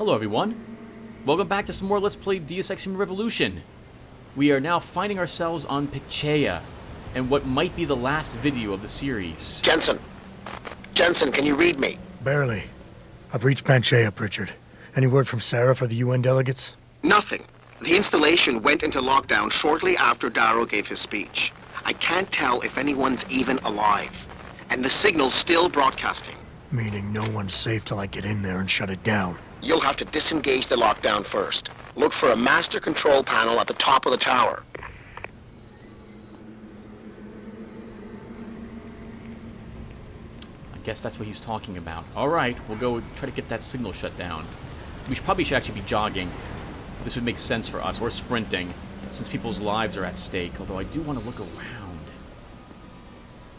Hello everyone, welcome back to some more Let's Play Deus Ex Human Revolution. We are now finding ourselves on Panchaea, and what might be the last video of the series. Jensen, can you read me? Barely. I've reached Panchaea, Pritchard. Any word from Sarah for the UN delegates? Nothing. The installation went into lockdown shortly after Darrow gave his speech. I can't tell if anyone's even alive. And the signal's still broadcasting. Meaning no one's safe till I get in there and shut it down. You'll have to disengage the lockdown first. Look for a master control panel at the top of the tower. I guess that's what he's talking about. Alright, we'll go try to get that signal shut down. We probably should actually be jogging. This would make sense for us, or sprinting, since people's lives are at stake, although I do want to look around.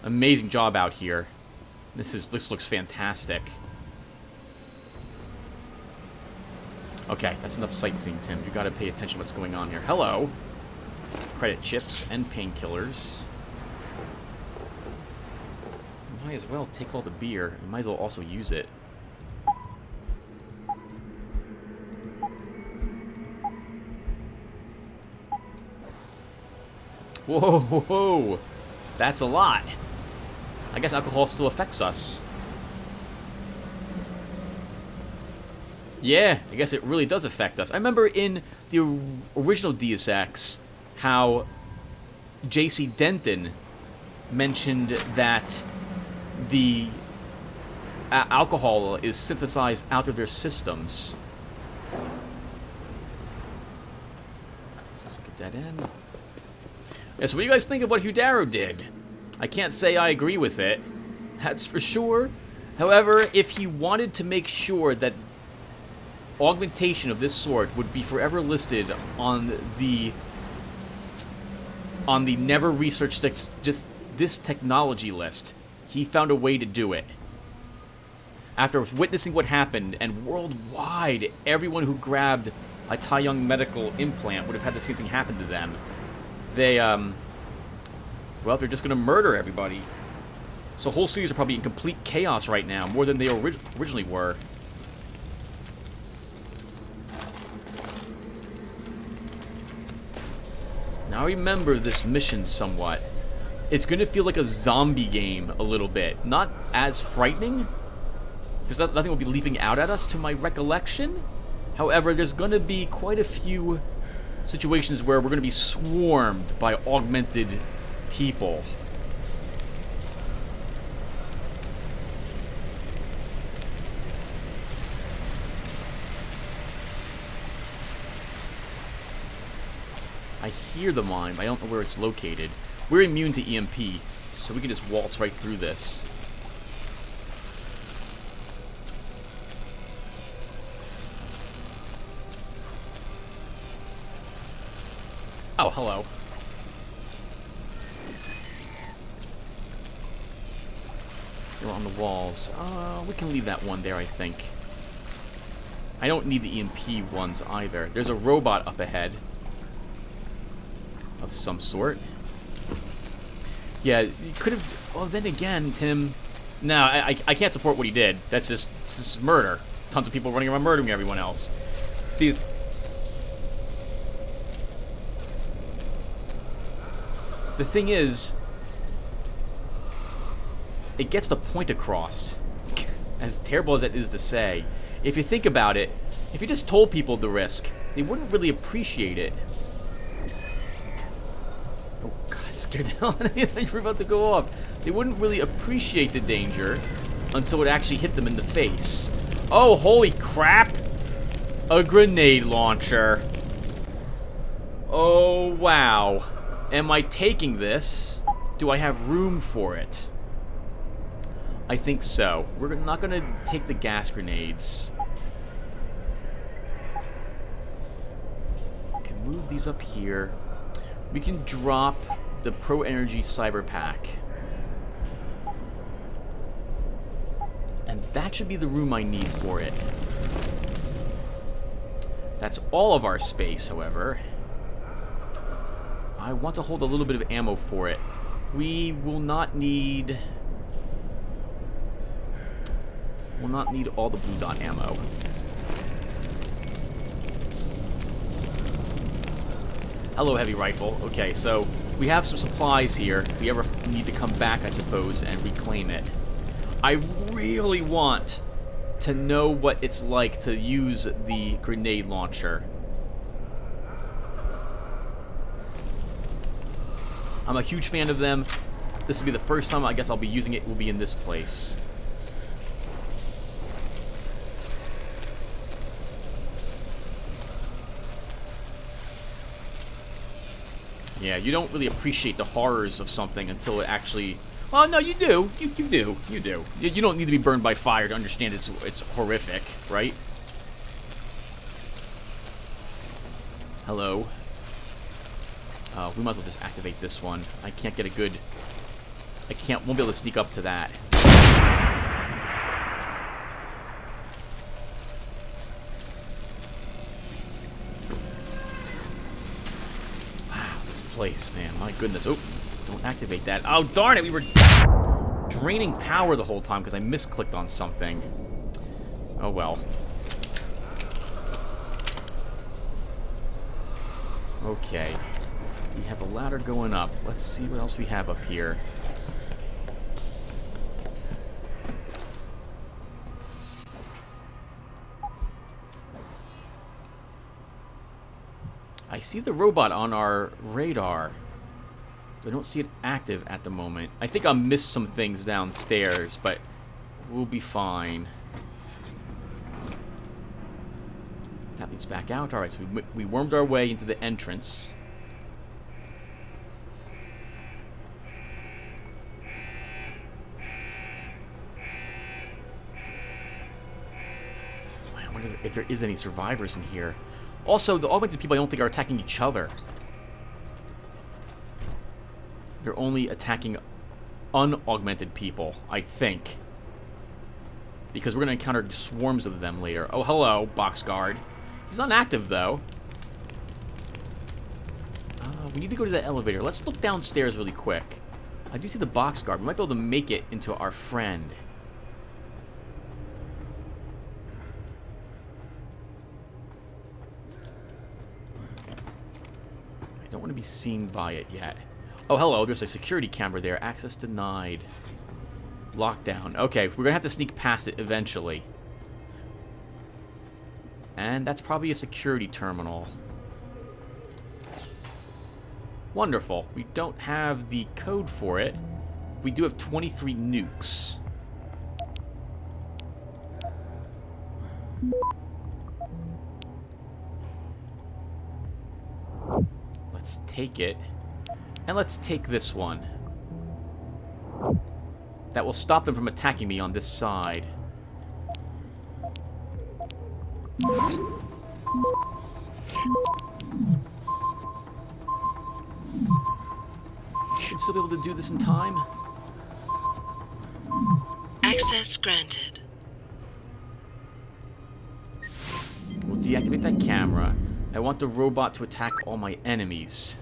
Amazing job out here. This looks fantastic. Okay, that's enough sightseeing, Tim. You gotta pay attention to what's going on here. Hello! Credit chips and painkillers. Might as well take all the beer. You might as well also use it. Whoa, whoa, whoa! That's a lot! I guess alcohol still affects us. Yeah, I guess it really does affect us. I remember in the original Deus Ex how J.C. Denton mentioned that the alcohol is synthesized out of their systems. This looks like a dead end. Yeah, so what do you guys think of what Hugh Darrow did? I can't say I agree with it, that's for sure. However, if he wanted to make sure that augmentation of this sort would be forever listed on the never researched just this technology list, he found a way to do it. After witnessing what happened, and worldwide, everyone who grabbed a Tai Young medical implant would have had the same thing happen to them. They, well, they're just going to murder everybody. So whole cities are probably in complete chaos right now, more than they originally were. Now remember this mission somewhat. It's going to feel like a zombie game a little bit. Not as frightening, because nothing will be leaping out at us to my recollection. However, there's going to be quite a few situations where we're going to be swarmed by augmented people. I hear the mine, but I don't know where it's located. We're immune to EMP, so we can just waltz right through this. Oh, hello. They're on the walls. We can leave that one there, I think. I don't need the EMP ones either. There's a robot up ahead. Of some sort. Yeah, you could have... Well, then again, Tim... No, I can't support what he did. This is murder. Tons of people running around murdering everyone else. The thing is... It gets the point across. As terrible as it is to say. If you think about it, if you just told people the risk, they wouldn't really appreciate it. Scared the hell out of me. I thought you were about to go off. They wouldn't really appreciate the danger until it actually hit them in the face. Oh, holy crap! A grenade launcher. Oh, wow. Am I taking this? Do I have room for it? I think so. We're not going to take the gas grenades. We can move these up here. We can drop the Pro Energy Cyber Pack. And that should be the room I need for it. That's all of our space, however. I want to hold a little bit of ammo for it. We will not need... We'll not need all the blue dot ammo. Hello, heavy rifle. Okay, so we have some supplies here. If we ever need to come back, I suppose, and reclaim it. I really want to know what it's like to use the grenade launcher. I'm a huge fan of them. This will be the first time I guess I'll be using it. Will be in this place. Yeah, you don't really appreciate the horrors of something until it actually... Well, no, you do. You do. You do. You don't need to be burned by fire to understand it's horrific, right? Hello. We might as well just activate this one. I can't get a good... won't be able to sneak up to that. Place, man. My goodness. Oh, don't activate that. Oh, darn it. We were draining power the whole time because I misclicked on something. Oh, well. Okay. We have a ladder going up. Let's see what else we have up here. I see the robot on our radar. I don't see it active at the moment. I think I missed some things downstairs, but we'll be fine. That leads back out. Alright, so we wormed our way into the entrance. I wonder if there is any survivors in here. Also, the augmented people I don't think are attacking each other. They're only attacking unaugmented people, I think. Because we're going to encounter swarms of them later. Oh, hello, box guard. He's unactive, though. We need to go to the elevator. Let's look downstairs really quick. I do see the box guard. We might be able to make it into our friend. Don't want to be seen by it yet. Oh, hello. There's a security camera there. Access denied. Lockdown. Okay, we're going to have to sneak past it eventually. And that's probably a security terminal. Wonderful. We don't have the code for it. We do have 23 nukes. Let's take it. And let's take this one. That will stop them from attacking me on this side. Should still be able to do this in time. Access granted. We'll deactivate that camera. I want the robot to attack all my enemies.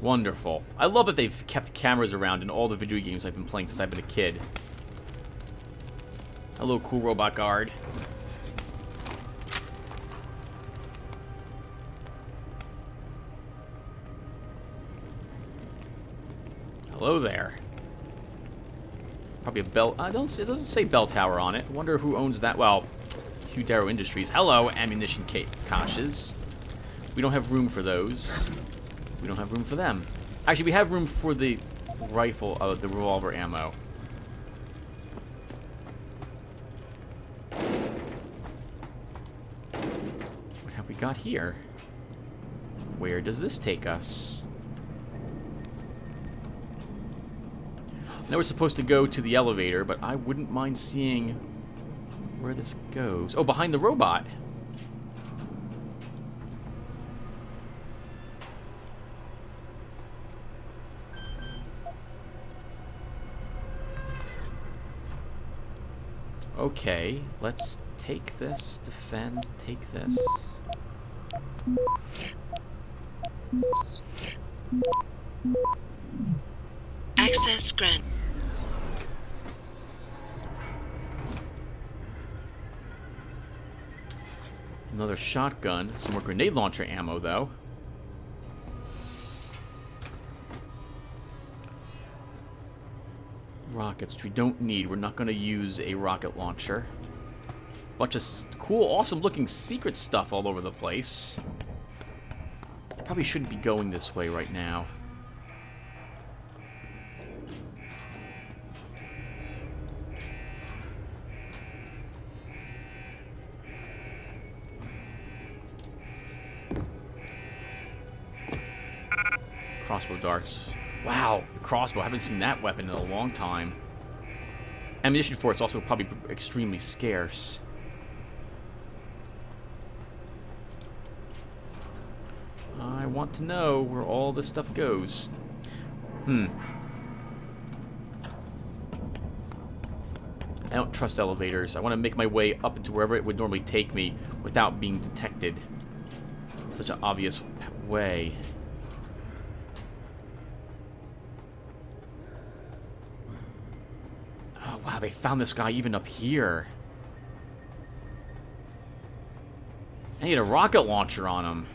Wonderful. I love that they've kept cameras around in all the video games I've been playing since I've been a kid. Hello, cool robot guard. Hello there. Probably a bell. It doesn't say bell tower on it. I wonder who owns that. Well, Hugh Darrow Industries. Hello, ammunition caches. We don't have room for those. We don't have room for them. Actually, we have room for the rifle, the revolver ammo. What have we got here? Where does this take us? Now we're supposed to go to the elevator, but I wouldn't mind seeing where this goes. Oh, behind the robot. Okay, let's take this, defend, take this. Access grant. Another shotgun. Some more grenade launcher ammo, though. Rockets, which we don't need. We're not going to use a rocket launcher. Bunch of cool, awesome-looking secret stuff all over the place. Probably shouldn't be going this way right now. Crossbow darts. Wow, the crossbow. I haven't seen that weapon in a long time. Ammunition for it's also probably extremely scarce. I want to know where all this stuff goes. I don't trust elevators. I want to make my way up into wherever it would normally take me without being detected. In such an obvious way. Oh, wow, they found this guy even up here. I need a rocket launcher on him.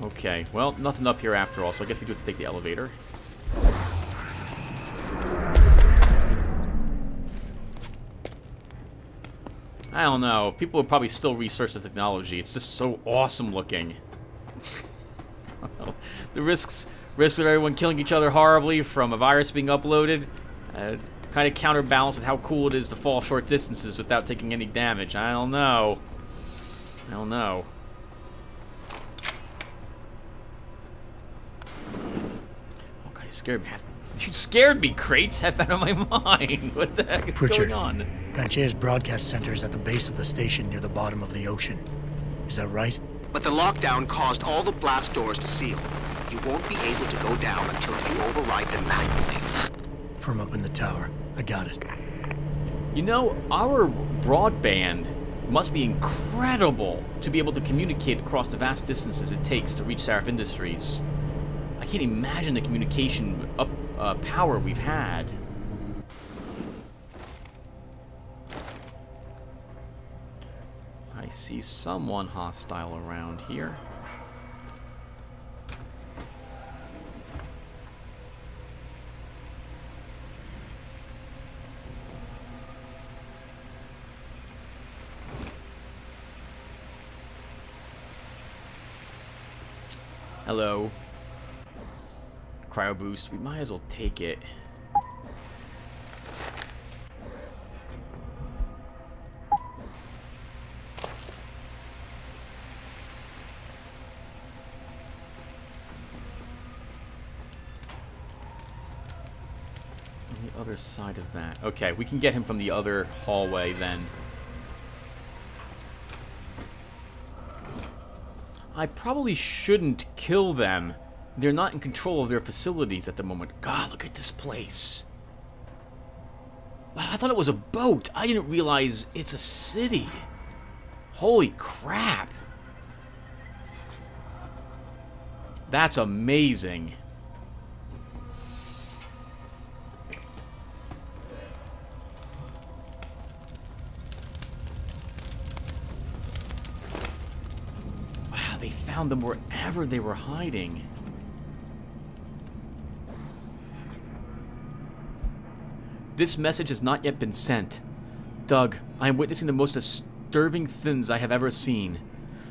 Okay, well, nothing up here after all, so I guess we do have to take the elevator. I don't know. People will probably still research the technology. It's just so awesome looking. The risks of everyone killing each other horribly from a virus being uploaded kind of counterbalance with how cool it is to fall short distances without taking any damage. I don't know. I don't know. Okay, scared me. You scared me, Crates. Half out of my mind. What the heck is Pritchard, going on? Panchea's broadcast center is at the base of the station near the bottom of the ocean. Is that right? But the lockdown caused all the blast doors to seal. You won't be able to go down until you override them manually. From up in the tower. I got it. You know, our broadband must be incredible to be able to communicate across the vast distances it takes to reach Seraph Industries. I can't imagine the communication power we've had. I see someone hostile around here. Hello. Cryo boost. We might as well take it. On the other side of that. Okay, we can get him from the other hallway then. I probably shouldn't kill them. They're not in control of their facilities at the moment. God, look at this place. Wow, I thought it was a boat. I didn't realize it's a city. Holy crap. That's amazing. Wow, they found them wherever they were hiding. This message has not yet been sent. Doug, I am witnessing the most disturbing things I have ever seen.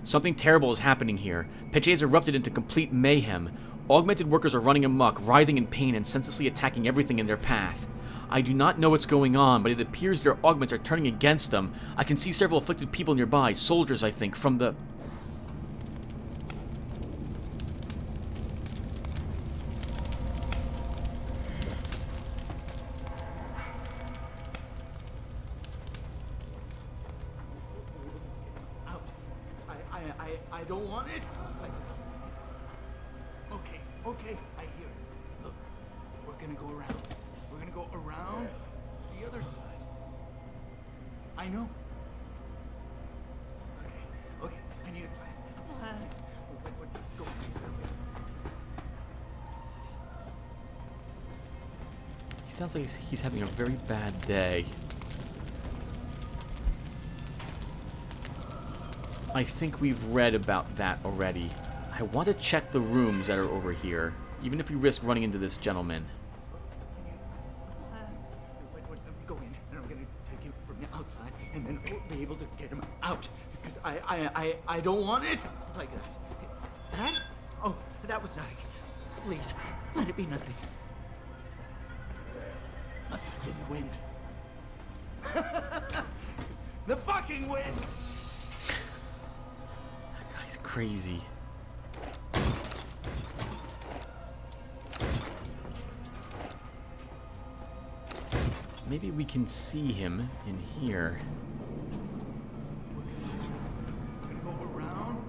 Something terrible is happening here. Peche has erupted into complete mayhem. Augmented workers are running amok, writhing in pain and senselessly attacking everything in their path. I do not know what's going on, but it appears their augments are turning against them. I can see several afflicted people nearby, soldiers, I think, from the... I don't want it. Okay, I hear it. Look, we're gonna go around. We're gonna go around the other side. I know. Okay, I need a plan. Go. sounds like he's having a very bad day. I think we've read about that already. I want to check the rooms that are over here, even if we risk running into this gentleman. Go in, and I'm gonna take you from the outside, and then we'll be able to get him out. Because I don't want it like that. It's that? Oh, that was nothing. Please, let it be nothing. Must have been the wind. The fucking wind! That guy's crazy. Maybe we can see him in here. We're gonna go around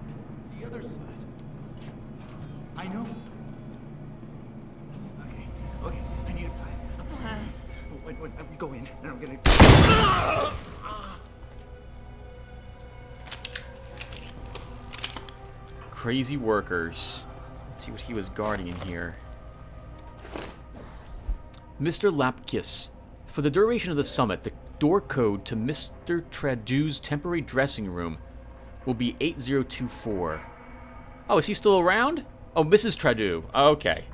the other side. I know. Okay, I need a plan. A plan. When we go in, and I'm gonna... Crazy workers. Let's see what he was guarding in here. Mr. Lapkus. For the duration of the summit, the door code to Mr. Tradu's temporary dressing room will be 8024. Oh, is he still around? Oh, Mrs. Tradu. Okay.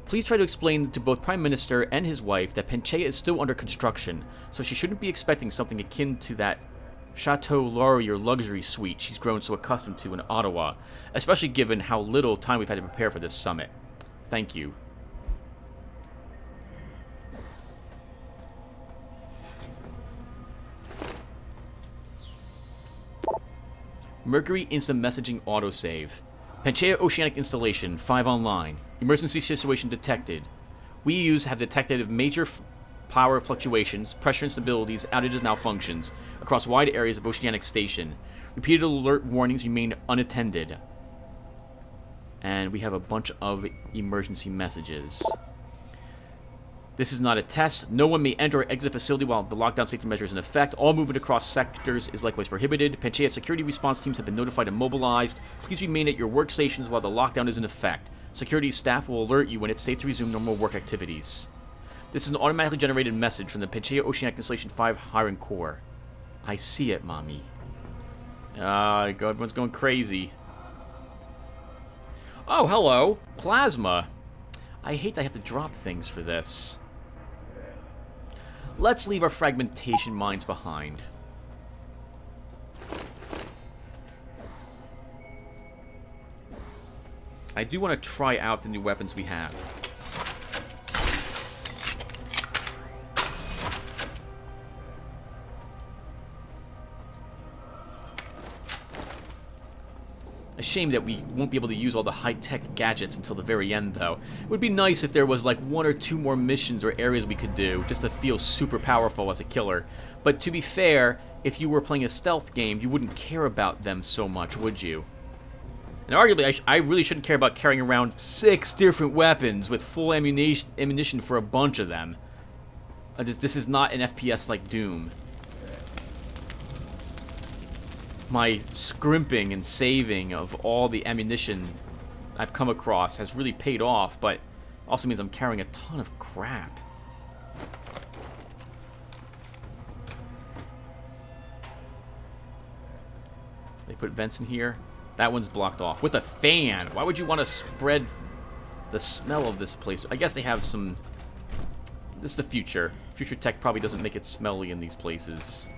Please try to explain to both Prime Minister and his wife that Panchea is still under construction, so she shouldn't be expecting something akin to that Chateau Laurier luxury suite she's grown so accustomed to in Ottawa, especially given how little time we've had to prepare for this summit. Thank you. Mercury Instant Messaging Autosave. Panchea Oceanic Installation, 5 online. Emergency situation detected. We use have detected major power fluctuations, pressure instabilities, outages, and malfunctions across wide areas of Oceanic Station. Repeated alert warnings remain unattended. And we have a bunch of emergency messages. This is not a test. No one may enter or exit the facility while the lockdown safety measure is in effect. All movement across sectors is likewise prohibited. Panchea security response teams have been notified and mobilized. Please remain at your workstations while the lockdown is in effect. Security staff will alert you when it's safe to resume normal work activities. This is an automatically generated message from the Panchea Oceanic Installation 5 Hiring Core. I see it, mommy. Everyone's going crazy. Oh, hello. Plasma. I hate that I have to drop things for this. Let's leave our fragmentation mines behind. I do want to try out the new weapons we have. A shame that we won't be able to use all the high-tech gadgets until the very end, though. It would be nice if there was like 1 or 2 more missions or areas we could do, just to feel super powerful as a killer. But to be fair, if you were playing a stealth game, you wouldn't care about them so much, would you? And arguably, I really shouldn't care about carrying around 6 different weapons with full ammunition for a bunch of them. This is not an FPS like Doom. My scrimping and saving of all the ammunition I've come across has really paid off, but also means I'm carrying a ton of crap. They put vents in here. That one's blocked off with a fan. Why would you want to spread the smell of this place? I guess they have some... This is the future. Future tech probably doesn't make it smelly in these places.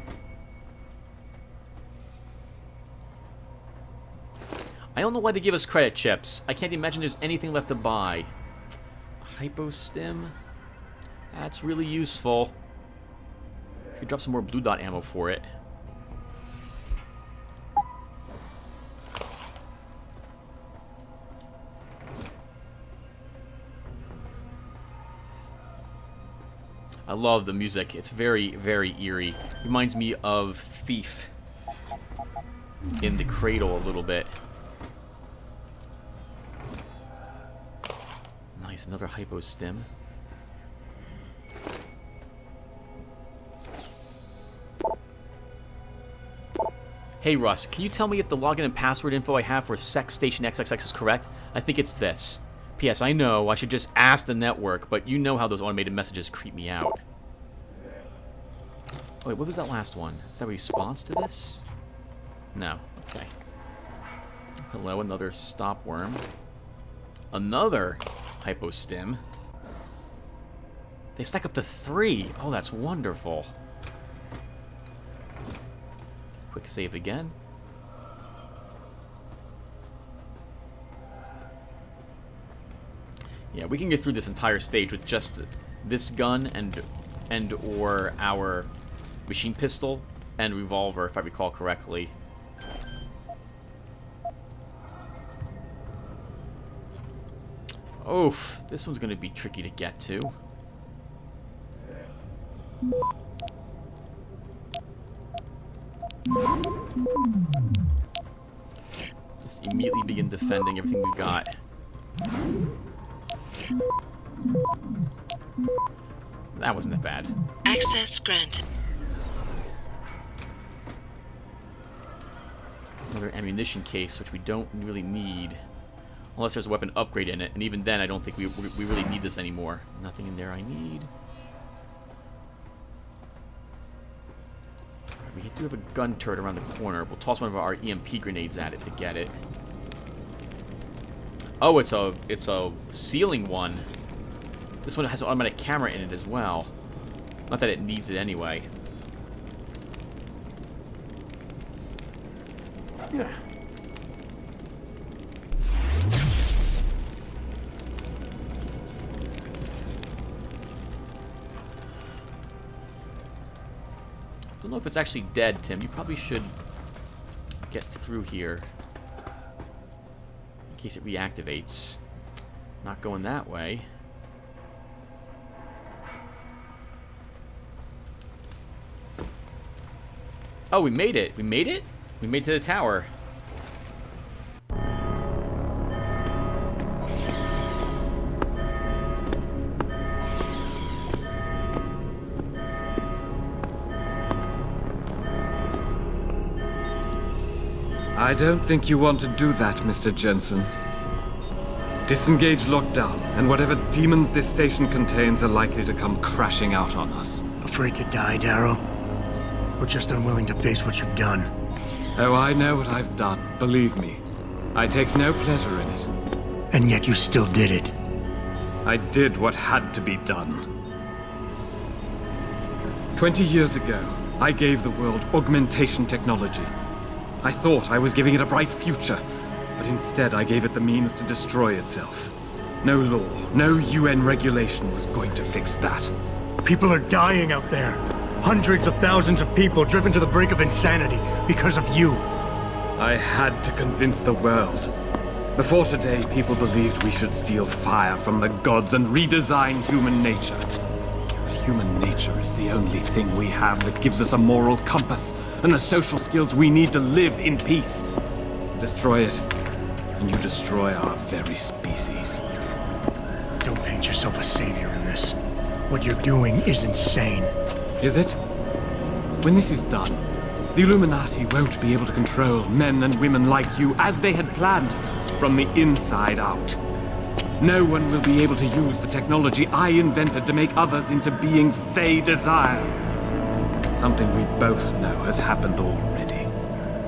I don't know why they give us credit chips. I can't imagine there's anything left to buy. Hypostim? That's really useful. You could drop some more blue dot ammo for it. I love the music. It's very, very eerie. Reminds me of Thief in the Cradle a little bit. Nice, another hypostim. Hey Russ, can you tell me if the login and password info I have for Sex Station XXX is correct? I think it's this. P.S. I know I should just ask the network, but you know how those automated messages creep me out. Oh, wait, what was that last one? Is that a response to this? No. Okay. Hello, another stop worm. Another hypostim. They stack up to 3. Oh, that's wonderful. Quick save again. Yeah, we can get through this entire stage with just this gun and or our machine pistol and revolver, if I recall correctly. Oof, this one's gonna be tricky to get to. Just immediately begin defending everything we've got. That wasn't that bad. Access granted. Another ammunition case, which we don't really need. Unless there's a weapon upgrade in it, and even then I don't think we really need this anymore. Nothing in there I need. We do have a gun turret around the corner. We'll toss one of our EMP grenades at it to get it. Oh, it's a ceiling one. This one has an automatic camera in it as well. Not that it needs it anyway. Yeah. Don't know if it's actually dead, Tim. You probably should get through here in case it reactivates. Not going that way. Oh, we made it. We made it? We made it to the tower. I don't think you want to do that, Mr. Jensen. Disengage lockdown, and whatever demons this station contains are likely to come crashing out on us. Afraid to die, Darrow? Or just unwilling to face what you've done? Oh, I know what I've done, believe me. I take no pleasure in it. And yet you still did it. I did what had to be done. 20 years ago, I gave the world augmentation technology. I thought I was giving it a bright future, but instead I gave it the means to destroy itself. No law, no UN regulation was going to fix that. People are dying out there. Hundreds of thousands of people driven to the brink of insanity because of you. I had to convince the world. Before today, people believed we should steal fire from the gods and redesign human nature. But human nature is the only thing we have that gives us a moral compass and the social skills we need to live in peace. Destroy it, and you destroy our very species. Don't paint yourself a savior in this. What you're doing is insane. Is it? When this is done, the Illuminati won't be able to control men and women like you as they had planned, from the inside out. No one will be able to use the technology I invented to make others into beings they desire. Something we both know has happened already.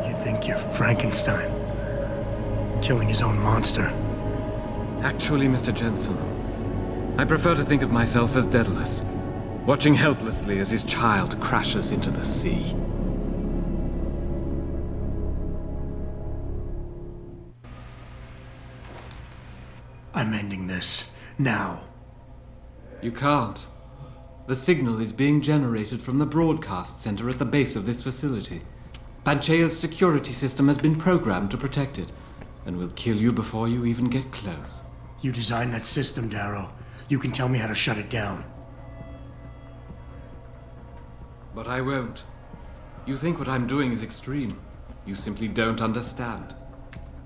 You think you're Frankenstein? Killing his own monster? Actually, Mr. Jensen, I prefer to think of myself as Daedalus, watching helplessly as his child crashes into the sea. I'm ending this. Now. You can't. The signal is being generated from the broadcast center at the base of this facility. Panchea's security system has been programmed to protect it, and will kill you before you even get close. You designed that system, Darrow. You can tell me how to shut it down. But I won't. You think what I'm doing is extreme. You simply don't understand.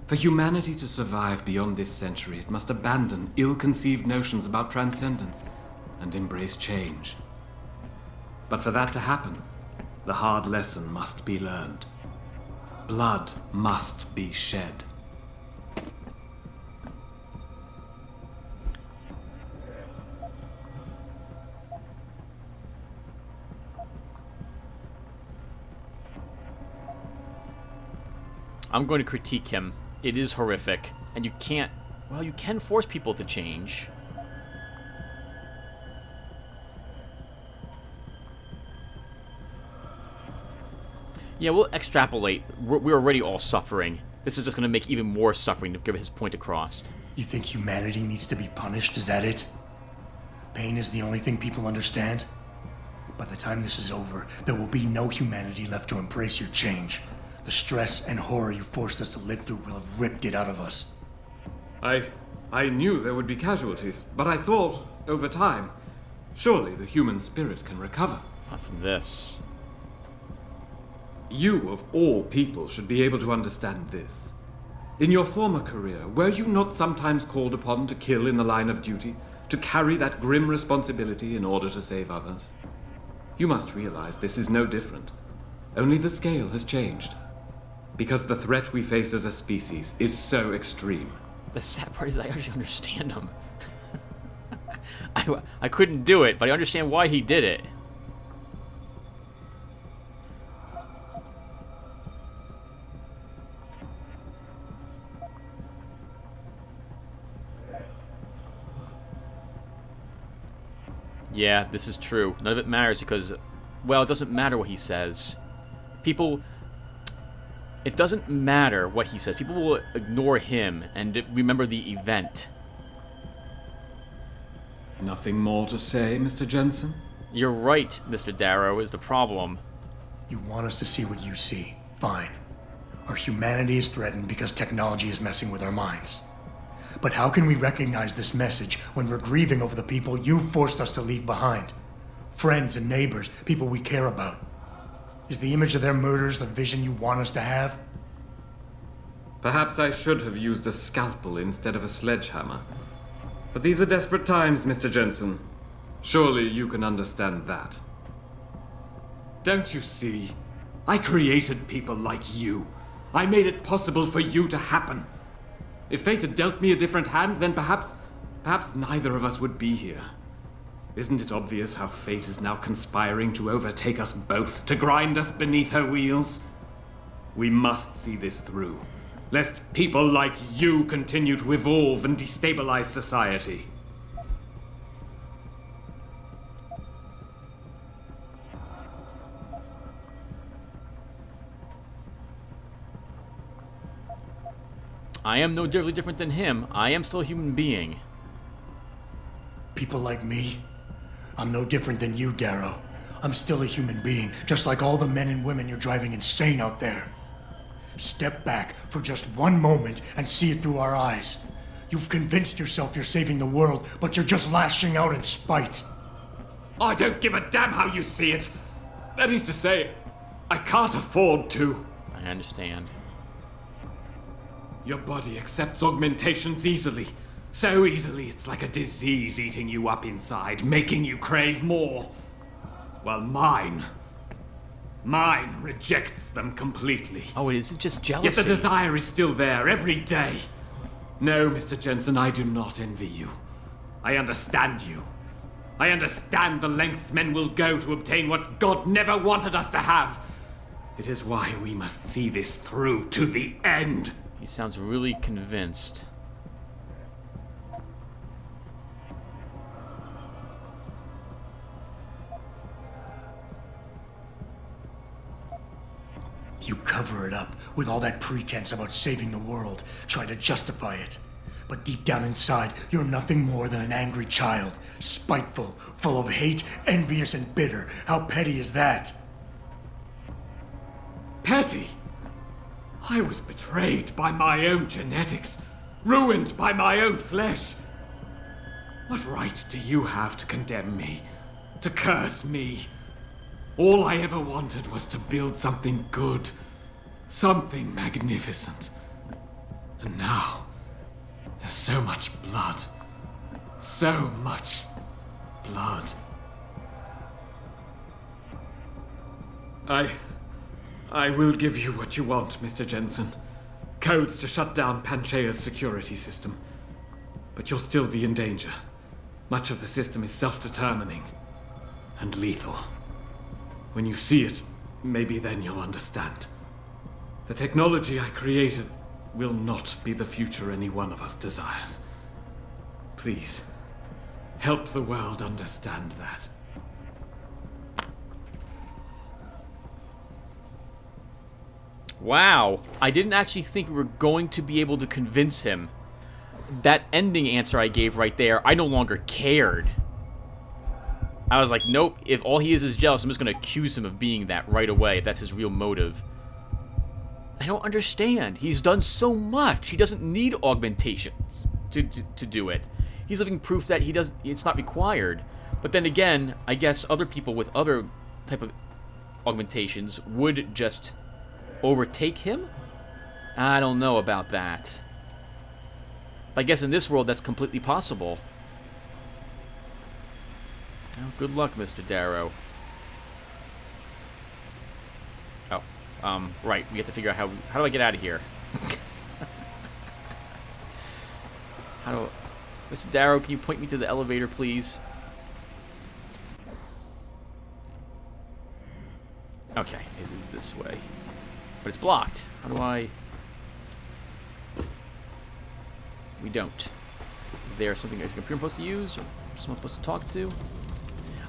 For humanity to survive beyond this century, it must abandon ill-conceived notions about transcendence and embrace change. But for that to happen, the hard lesson must be learned. Blood must be shed. I'm going to critique him. It is horrific, and you can't... Well, you can force people to change. Yeah, we'll extrapolate. We're already all suffering. This is just going to make even more suffering to get his point across. You think humanity needs to be punished? Is that it? Pain is the only thing people understand? By the time this is over, there will be no humanity left to embrace your change. The stress and horror you forced us to live through will have ripped it out of us. I knew there would be casualties, but I thought, over time, surely the human spirit can recover. Not from this. You, of all people, should be able to understand this. In your former career, were you not sometimes called upon to kill in the line of duty? To carry that grim responsibility in order to save others? You must realize this is no different. Only the scale has changed. Because the threat we face as a species is so extreme. The sad part is I actually understand him. I couldn't do it, but I understand why he did it. Yeah, this is true. None of it matters because, well, it doesn't matter what he says. People... It doesn't matter what he says. People will ignore him and remember the event. Nothing more to say, Mr. Jensen? You're right, Mr. Darrow, is the problem. You want us to see what you see. Fine. Our humanity is threatened because technology is messing with our minds. But how can we recognize this message when we're grieving over the people you forced us to leave behind? Friends and neighbors, people we care about. Is the image of their murders the vision you want us to have? Perhaps I should have used a scalpel instead of a sledgehammer. But these are desperate times, Mr. Jensen. Surely you can understand that. Don't you see? I created people like you. I made it possible for you to happen. If fate had dealt me a different hand, then perhaps neither of us would be here. Isn't it obvious how fate is now conspiring to overtake us both, to grind us beneath her wheels? We must see this through, lest people like you continue to evolve and destabilize society. I am no different than him. I am still a human being. People like me? I'm no different than you, Darrow. I'm still a human being, just like all the men and women you're driving insane out there. Step back for just one moment and see it through our eyes. You've convinced yourself you're saving the world, but you're just lashing out in spite. I don't give a damn how you see it. That is to say, I can't afford to. I understand. Your body accepts augmentations easily. So easily it's like a disease eating you up inside, making you crave more. While mine rejects them completely. Oh, is it just jealousy? Yet the desire is still there every day. No, Mr. Jensen, I do not envy you. I understand you. I understand the lengths men will go to obtain what God never wanted us to have. It is why we must see this through to the end. He sounds really convinced. You cover it up with all that pretense about saving the world, try to justify it. But deep down inside, you're nothing more than an angry child, spiteful, full of hate, envious and bitter. How petty is that? Petty? I was betrayed by my own genetics, ruined by my own flesh. What right do you have to condemn me, to curse me? All I ever wanted was to build something good, something magnificent. And now, there's so much blood. So much blood. I will give you what you want, Mr. Jensen. Codes to shut down Panchaea's security system. But you'll still be in danger. Much of the system is self-determining and lethal. When you see it, maybe then you'll understand. The technology I created will not be the future any one of us desires. Please, help the world understand that. Wow. I didn't actually think we were going to be able to convince him. That ending answer I gave right there, I no longer cared. I was like, nope, if all he is jealous, I'm just going to accuse him of being that right away, if that's his real motive. I don't understand. He's done so much. He doesn't need augmentations to do it. He's living proof that it's not required. But then again, I guess other people with other type of augmentations would just overtake him? I don't know about that. But I guess in this world that's completely possible. Well, good luck, Mr. Darrow. Oh, right. We have to figure out how do I get out of here? Mr. Darrow, can you point me to the elevator, please? Okay, it is this way. But it's blocked. How do I... We don't. Is there something is a computer I'm supposed to use? Or someone I'm supposed to talk to?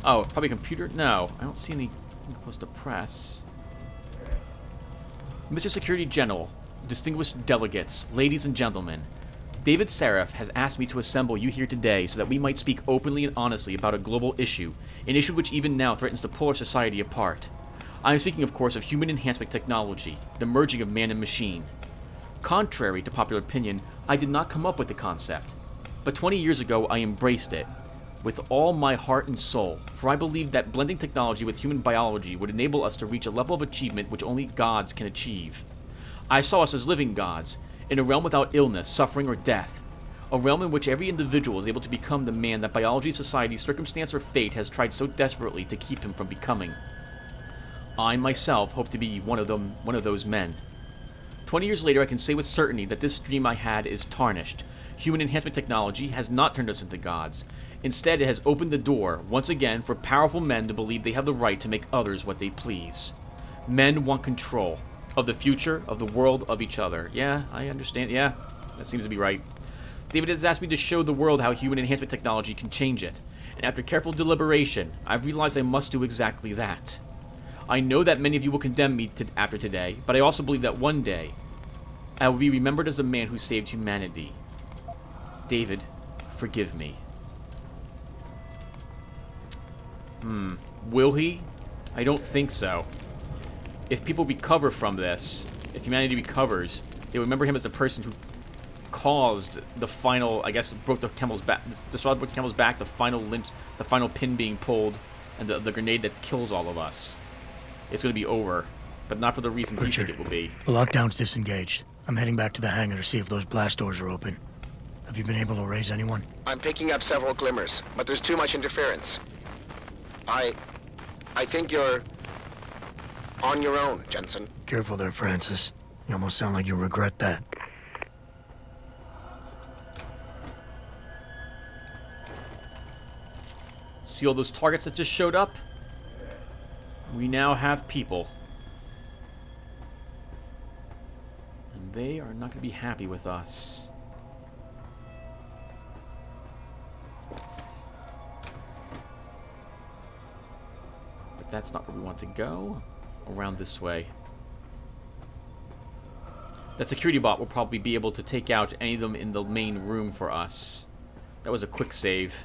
Oh, probably a computer? No, I don't see anything I'm supposed to press. Mr. Security General, distinguished delegates, ladies and gentlemen, David Seraph has asked me to assemble you here today so that we might speak openly and honestly about a global issue, an issue which even now threatens to pull our society apart. I am speaking, of course, of human enhancement technology, the merging of man and machine. Contrary to popular opinion, I did not come up with the concept, but 20 years ago I embraced it with all my heart and soul, for I believed that blending technology with human biology would enable us to reach a level of achievement which only gods can achieve. I saw us as living gods, in a realm without illness, suffering, or death, a realm in which every individual is able to become the man that biology, society, circumstance, or fate has tried so desperately to keep him from becoming. I myself hope to be one of those men. 20 years later, I can say with certainty that this dream I had is tarnished. Human enhancement technology has not turned us into gods. Instead, it has opened the door, once again, for powerful men to believe they have the right to make others what they please. Men want control of the future, of the world, of each other. Yeah, I understand. Yeah, that seems to be right. David has asked me to show the world how human enhancement technology can change it. And after careful deliberation, I've realized I must do exactly that. I know that many of you will condemn me after today, but I also believe that one day, I will be remembered as the man who saved humanity. David, forgive me. Will he? I don't think so. If people recover from this, if humanity recovers, they remember him as the person who caused the final, I guess, broke the camel's back, the straw that broke the camel's back, the final pin being pulled, and the grenade that kills all of us. It's going to be over, but not for the reasons you think it will be. The lockdown's disengaged. I'm heading back to the hangar to see if those blast doors are open. Have you been able to raise anyone? I'm picking up several glimmers, but there's too much interference. I think you're on your own, Jensen. Careful there, Francis. You almost sound like you regret that. See all those targets that just showed up? We now have people. And they are not going to be happy with us. But that's not where we want to go. Around this way. That security bot will probably be able to take out any of them in the main room for us. That was a quick save.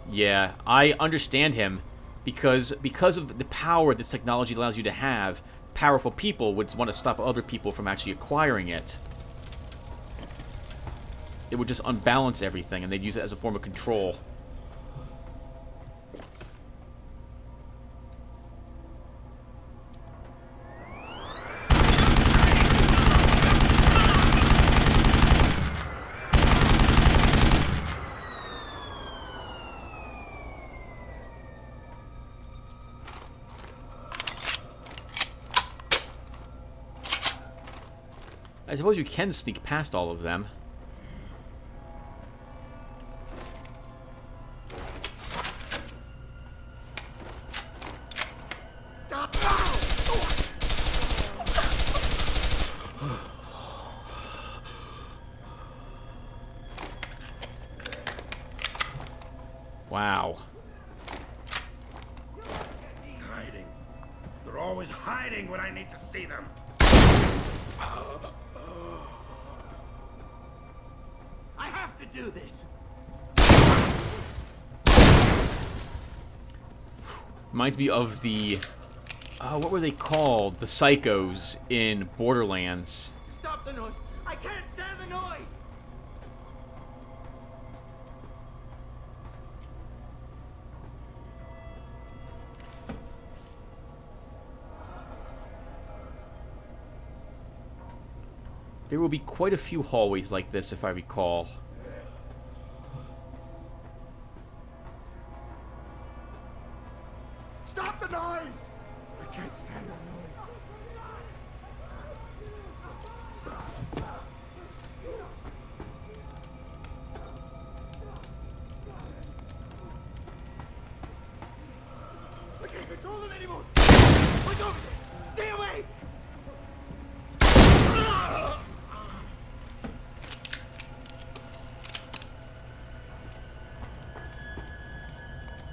Yeah, I understand him. Because of the power this technology allows you to have, powerful people would want to stop other people from actually acquiring it. It would just unbalance everything, and they'd use it as a form of control. I suppose you can sneak past all of them. Wow. Hiding. They're always hiding when I need to see them. I have to do this. Reminds me of the... what were they called? The psychos in Borderlands. Stop the noise. I can't stand the noise. There will be quite a few hallways like this, if I recall. Stop the noise. I can't stand the noise. I can't control them anymore. Look over there. Stay away.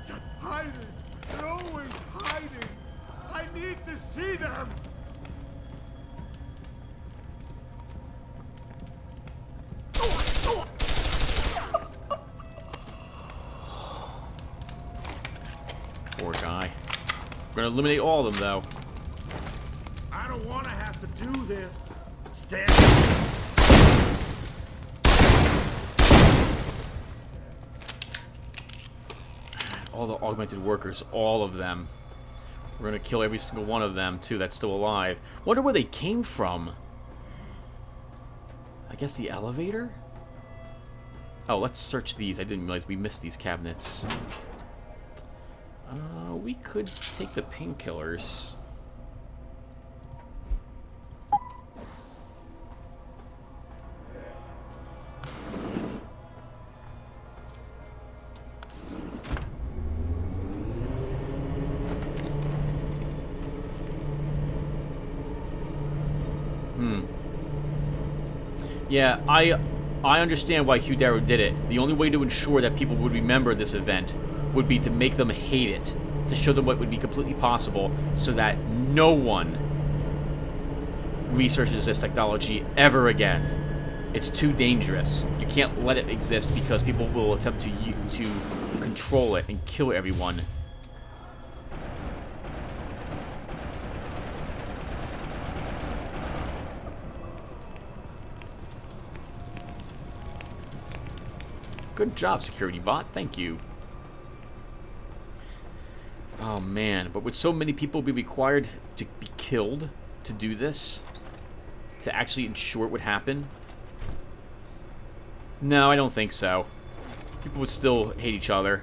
Just hiding. They're always hiding. I need to see them. Poor guy. We're gonna eliminate all of them, though. I don't want to have to do this. Stand. All the augmented workers, all of them. We're gonna kill every single one of them, too, that's still alive. Wonder where they came from. I guess the elevator? Oh, let's search these. I didn't realize we missed these cabinets. We could take the painkillers. Yeah, I understand why Hugh Darrow did it. The only way to ensure that people would remember this event would be to make them hate it, to show them what would be completely possible, so that no one researches this technology ever again. It's too dangerous. You can't let it exist because people will attempt to control it and kill everyone. Good job, security bot. Thank you. Oh, man. But would so many people be required to be killed to do this? To actually ensure it would happen? No, I don't think so. People would still hate each other.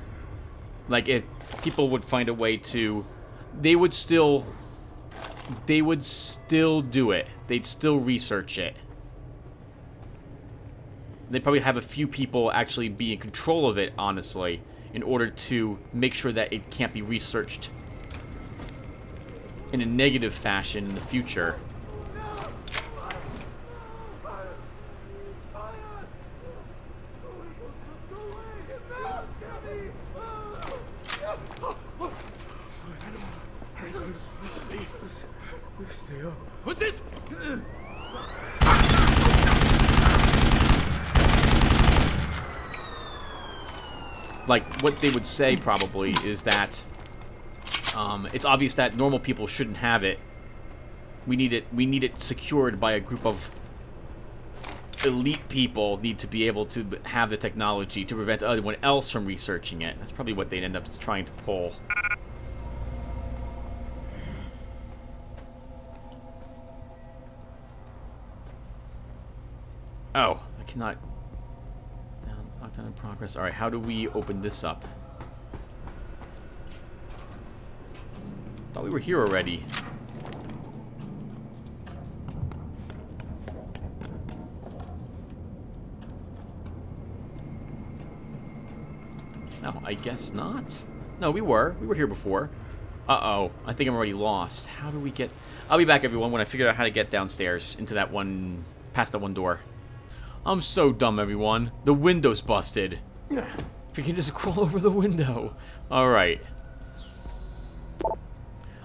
Like, if people would find a way to... They would still do it. They'd still research it. They'd probably have a few people actually be in control of it, honestly, in order to make sure that it can't be researched in a negative fashion in the future. What's this? Like, what they would say, probably, is that it's obvious that normal people shouldn't have it. We need it secured by a group of elite people need to be able to have the technology to prevent anyone else from researching it. That's probably what they'd end up trying to pull. Oh, I cannot... Lockdown in progress. Alright, how do we open this up? Thought we were here already. No, I guess not. No, we were. We were here before. Uh-oh. I think I'm already lost. How do we get... I'll be back, everyone, when I figure out how to get downstairs into that one... past that one door. I'm so dumb, everyone. The window's busted. If you can just crawl over the window. Alright.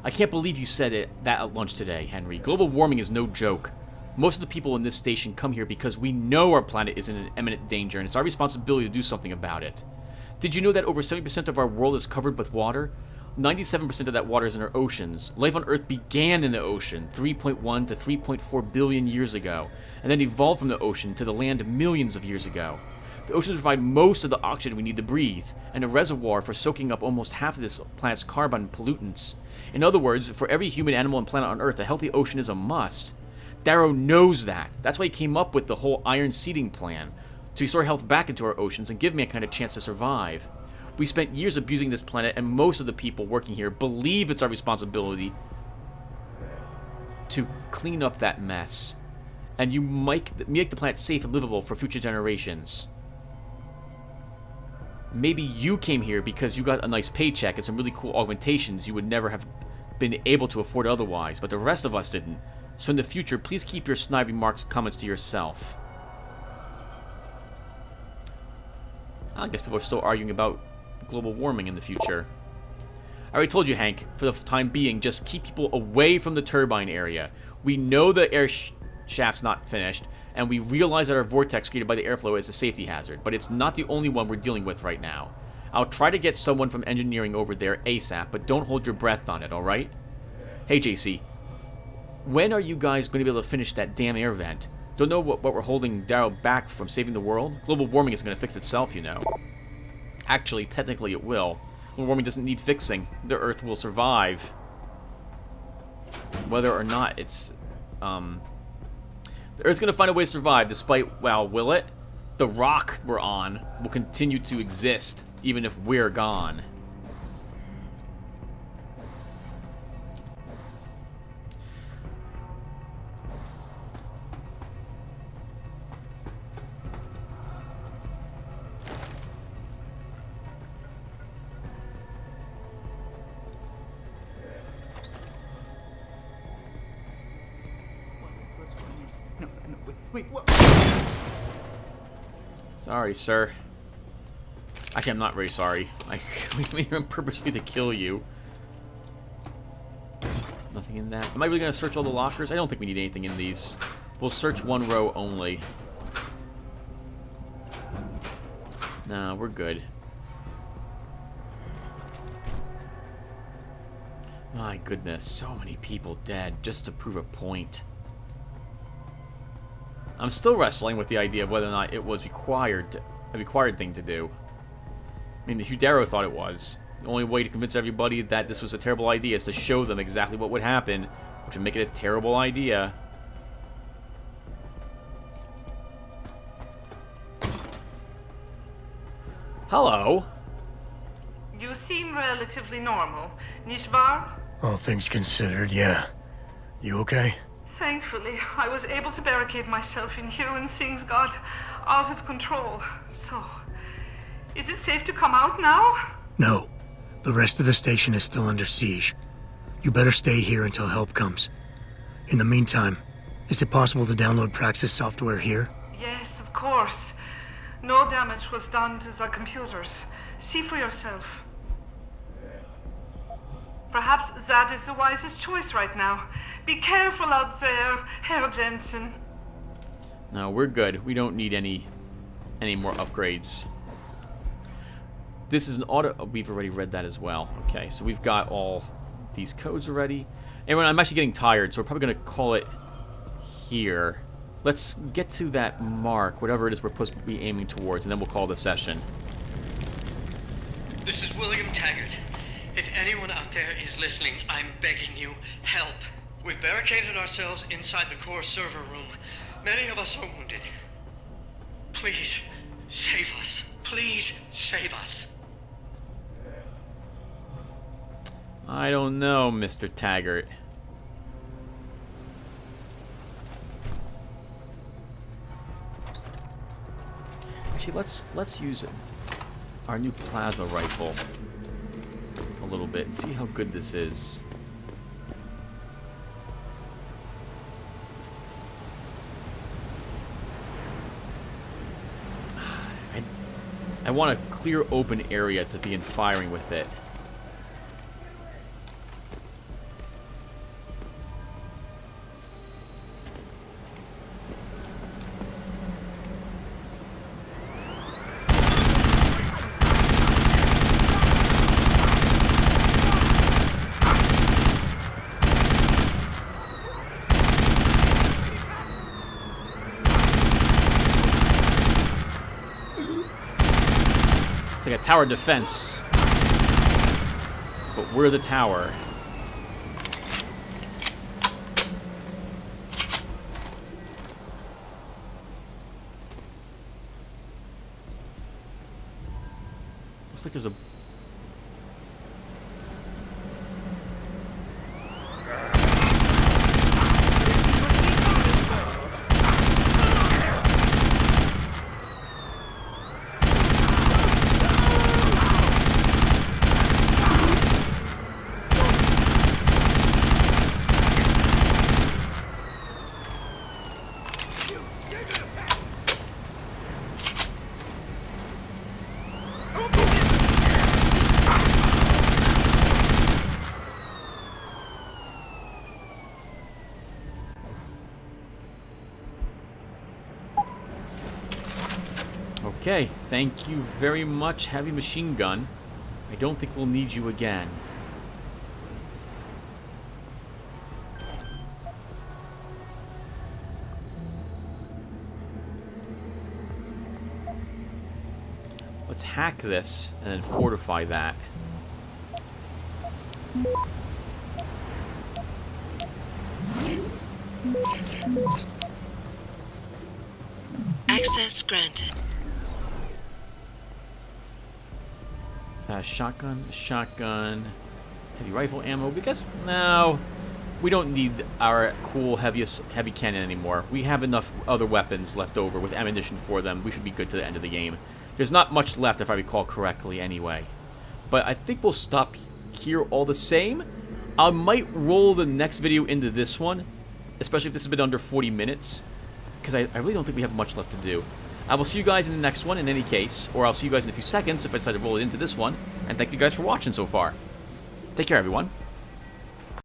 I can't believe you said that at lunch today, Henry. Global warming is no joke. Most of the people in this station come here because we know our planet is in imminent danger, and it's our responsibility to do something about it. Did you know that over 70% of our world is covered with water? 97% of that water is in our oceans. Life on Earth began in the ocean 3.1 to 3.4 billion years ago, and then evolved from the ocean to the land millions of years ago. The oceans provide most of the oxygen we need to breathe, and a reservoir for soaking up almost half of this planet's carbon pollutants. In other words, for every human, animal, and planet on Earth, a healthy ocean is a must. Darrow knows that. That's why he came up with the whole iron seeding plan, to restore health back into our oceans and give mankind a chance to survive. We spent years abusing this planet, and most of the people working here believe it's our responsibility to clean up that mess. And you make the planet safe and livable for future generations. Maybe you came here because you got a nice paycheck and some really cool augmentations you would never have been able to afford otherwise, but the rest of us didn't. So in the future, please keep your snide remarks comments to yourself. I guess people are still arguing about global warming in the future. I already told you, Hank, for the time being, just keep people away from the turbine area. We know the air shaft's not finished, and we realize that our vortex created by the airflow is a safety hazard, but it's not the only one we're dealing with right now. I'll try to get someone from engineering over there ASAP, but don't hold your breath on it, alright? Hey, JC. When are you guys going to be able to finish that damn air vent? Don't know what we're holding Darrow back from saving the world? Global warming isn't going to fix itself, you know. Actually, technically it will. Global warming doesn't need fixing. The Earth will survive. Whether or not it's, the Earth's going to find a way to survive despite, well, will it? The rock we're on will continue to exist, even if we're gone. Wait, what? Sorry, sir. Actually, I'm not very sorry. I made him purposely to kill you. Nothing in that. Am I really going to search all the lockers? I don't think we need anything in these. We'll search one row only. Nah, we're good. My goodness, so many people dead just to prove a point. I'm still wrestling with the idea of whether or not it was a required thing to do. I mean, Hugh Darrow thought it was. The only way to convince everybody that this was a terrible idea is to show them exactly what would happen, which would make it a terrible idea. Hello. You seem relatively normal, nicht wahr? All things considered, yeah. You okay? Thankfully, I was able to barricade myself in here when things got out of control. So, is it safe to come out now? No. The rest of the station is still under siege. You better stay here until help comes. In the meantime, is it possible to download Praxis software here? Yes, of course. No damage was done to the computers. See for yourself. Perhaps that is the wisest choice right now. Be careful out there, Herr Jensen. No, we're good. We don't need any more upgrades. This is an auto... Oh, we've already read that as well. Okay, so we've got all these codes already. Everyone, I'm actually getting tired, so we're probably going to call it here. Let's get to that mark, whatever it is we're supposed to be aiming towards, and then we'll call the session. This is William Taggart. If anyone out there is listening, I'm begging you, help. We've barricaded ourselves inside the core server room. Many of us are wounded. Please, save us. Please, save us. I don't know, Mr. Taggart. Actually, let's use our new plasma rifle a little bit and see how good this is. I want a clear open area to begin firing with it. It's like a tower defense. But we're the tower. Looks like there's a... Okay, thank you very much, heavy machine gun. I don't think we'll need you again. Let's hack this and then fortify that. Access granted. Shotgun, heavy rifle ammo, because no, we don't need our cool heavy cannon anymore. We have enough other weapons left over with ammunition for them. We should be good to the end of the game. There's not much left if I recall correctly anyway. But I think we'll stop here all the same. I might roll the next video into this one, especially if this has been under 40 minutes, because I really don't think we have much left to do. I will see you guys in the next one in any case, or I'll see you guys in a few seconds if I decide to roll it into this one. And thank you guys for watching so far. Take care, everyone.